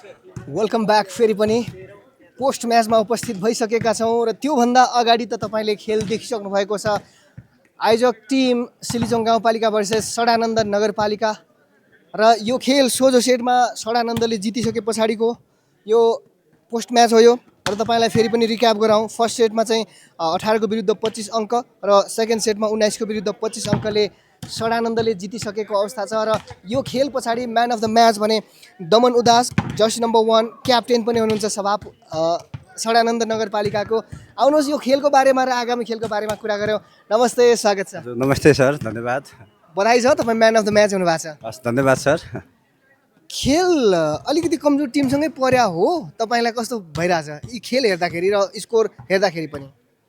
Welcome back फेरि पनि post म्याचमा उपस्थित भइसकेका छौँ र त्योभन्दा अगाडि त तपाईँले खेल देखिसक्नु भएको छ। आयोजक टिम सिलिचोङ गाउँपालिका भर्सेस सडानन्द नगरपालिका र यो खेल सोझो सेटमा सडानन्दले जितिसके पछाडिको यो पोस्ट म्याच हो यो। र तपाईँलाई फेरि पनि रिक्याप गराउँ, फर्स्ट सेटमा चाहिँ 18 को विरुद्ध 25 अङ्क र सेकेन्ड सेटमा 19 को विरुद्ध 25 अङ्कले सडानन्दले जितिसकेको अवस्था छ। र यो खेल पछाडि म्यान अफ द म्याच भने दमन उदास, जर्सी नम्बर 1 क्याप्टेन पनि हुनुहुन्छ सडानन्द नगरपालिकाको। आउनुहोस् यो खेलको बारेमा र आगामी खेलको बारेमा कुरा गरौँ। नमस्ते, स्वागत छ। नमस्ते सर, धन्यवाद। बधाई छ, तपाईँ म्यान अफ द म्याच हुनुभएको छ। हस्, धन्यवाद सर। खेल अलिकति कमजोर टिमसँगै पर्या हो, तपाईँलाई कस्तो भइरहेछ यी खेल हेर्दाखेरि र स्कोर हेर्दाखेरि पनि?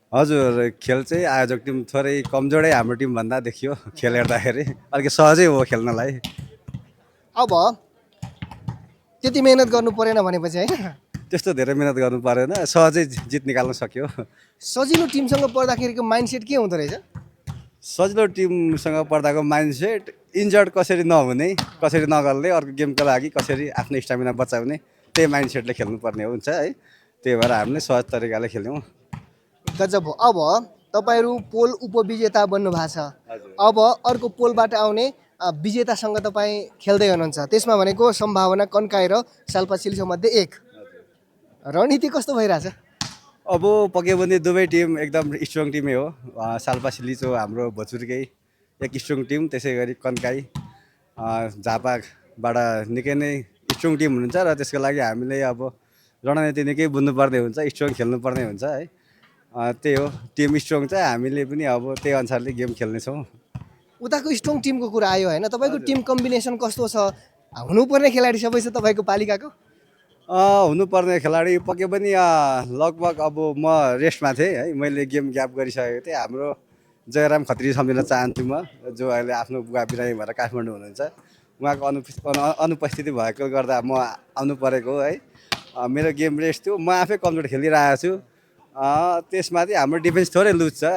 हजुर, खेल चाहिँ आयोजक टिम थोरै कमजोरै हाम्रो टिमभन्दा देखियो। खेल हेर्दाखेरि अलिक सहजै हो खेल्नलाई। अब त्यति मेहनत गर्नु परेन भनेपछि होइन, त्यस्तो धेरै मेहनत गर्नु परेन, सहजै जित निकाल्न सक्यो। सजिलो टिमसँग पर्दाखेरिको माइन्डसेट के हुँदो रहेछ? सजिलो टिमसँग पर्दाको माइन्डसेट इन्जर्ड कसरी नहुने, कसरी नगर्ने, अर्को गेमको लागि कसरी आफ्नो स्टामिना बचाउने, त्यही माइन्डसेटले खेल्नुपर्ने हुन्छ है। त्यही भएर हामीले सहज तरिकाले खेल्यौँ। गजब हो। अब तपाईँहरू पोल उपविजेता बन्नु भएको छ। अब अर्को पोलबाट आउने विजेतासँग तपाईँ खेल्दै हुनुहुन्छ। त्यसमा भनेको सम्भावना कन्काई र साल्पा सिलिचो मध्ये एक। रणनीति कस्तो भइरहेछ? अब पक्कै पनि दुवै टिम एकदम स्ट्रङ टिमै हो। साल्पा सिलिचो हाम्रो भोजुरकै एक स्ट्रङ टिम, त्यसै गरी कन्काई झापाबाट निकै नै स्ट्रङ टिम हुनुहुन्छ। र त्यसको लागि हामीले अब रणनीति निकै बुझ्नुपर्ने हुन्छ, स्ट्रङ खेल्नुपर्ने हुन्छ है। त्यही हो, टिम स्ट्रङ छ, हामीले पनि अब त्यही अनुसारले गेम खेल्नेछौँ। उताको स्ट्रङ टिमको कुरा आयो होइन, तपाईँको टिम कम्बिनेसन कस्तो छ? हुनुपर्ने खेलाडी सबै छ तपाईँको पालिकाको? हुनुपर्ने खेलाडी पक्कै पनि लगभग अब म रेस्टमा थिएँ है, मैले गेम ग्याप गरिसकेको थिएँ। हाम्रो जयराम खत्री सम्झिन चाहन्छु म, जो अहिले आफ्नो बुवा बिरामी भएर काठमाडौँ हुनुहुन्छ। उहाँको अनुपस्थिति भएको गर्दा म आउनु परेको है। मेरो गेम रेस्ट थियो, म आफै कमजोर खेलिरहेको छु। त्यसमाथि हाम्रो डिफेन्स थोरै लुज छ।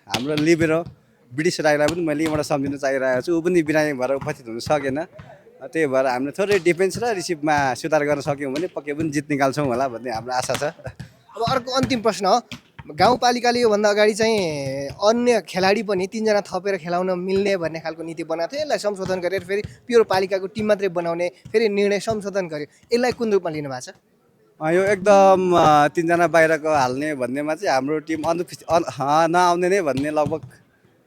हाम्रो लिबेरो ब्रिटिस राईलाई पनि मैले यहाँबाट सम्झिन चाहिरहेको छु, ऊ पनि बिरामी भएर उपस्थित हुन सकेन। त्यही भएर हामीले थोरै डिफेन्स र रिसिभमा सुधार गर्न सक्यौँ भने पक्कै पनि जित निकाल्छौँ होला भन्ने हाम्रो आशा छ। अब अर्को अन्तिम प्रश्न हो, गाउँपालिकाले योभन्दा अगाडि चाहिँ अन्य खेलाडी पनि 3 जना थपेर खेलाउन मिल्ने भन्ने खालको नीति बनाएको थियो। यसलाई संशोधन गरेर फेरि प्योर पालिकाको टिम मात्रै बनाउने फेरि निर्णय संशोधन गर्यो। यसलाई कुन रूपमा लिनु भएको छ? यो एकदम 3 जना बाहिरको हाल्ने भन्नेमा चाहिँ हाम्रो टिम नआउने नै भन्ने लगभग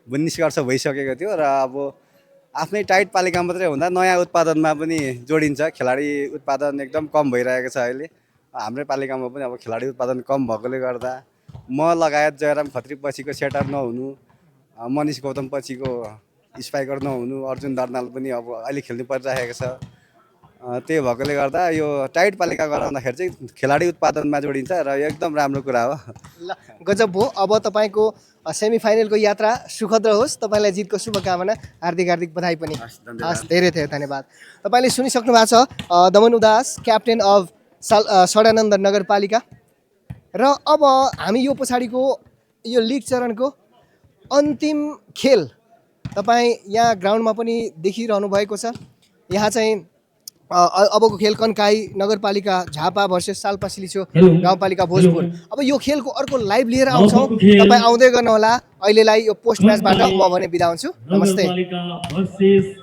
निष्कर्ष भइसकेको थियो। र अब आफ्नै टाइट पालिका मात्रै हुँदा नयाँ उत्पादनमा पनि जोडिन्छ। खेलाडी उत्पादन एकदम कम भइरहेको छ अहिले हाम्रै पालिकामा पनि। अब खेलाडी उत्पादन कम भएकोले गर्दा म लगायत जयराम खत्री पछिको सेटर नहुनु, मनिष गौतम पछिको स्पाइकर नहुनु, अर्जुन दर्नाल पनि अब अहिले खेल्नु परिरहेको छ। त्यही भएकोले गर्दा यो टाइट पालिका गराउँदाखेरि चाहिँ खेलाडी उत्पादनमा जोडिन्छ र यो एकदम राम्रो कुरा हो। ल, गजब हो। अब तपाईँको सेमी फाइनलको यात्रा सुखद रहोस्। तपाईँलाई जितको शुभकामना, हार्दिक हार्दिक बधाई पनि। हस्, धेरै धेरै धन्यवाद। तपाईँले सुनिसक्नु भएको छ दमन उदास, क्याप्टेन अफ सडानन्द नगरपालिका। र अब हामी यो पछाडिको यो लिग चरणको अन्तिम खेल तपाईँ यहाँ ग्राउन्डमा पनि देखिरहनु भएको छ। यहाँ चाहिँ अबको खेल कन्काई नगरपालिका झापा भर्सेस साल्पा सिलिचो गाउँपालिका भोजपुर। अब यो खेलको अर्को लाइभ लिएर आउँछौँ, तपाईँ आउँदै गर्नुहोला। अहिलेलाई यो पोस्ट म्याचबाट म भने बिदा हुन्छु। नमस्ते।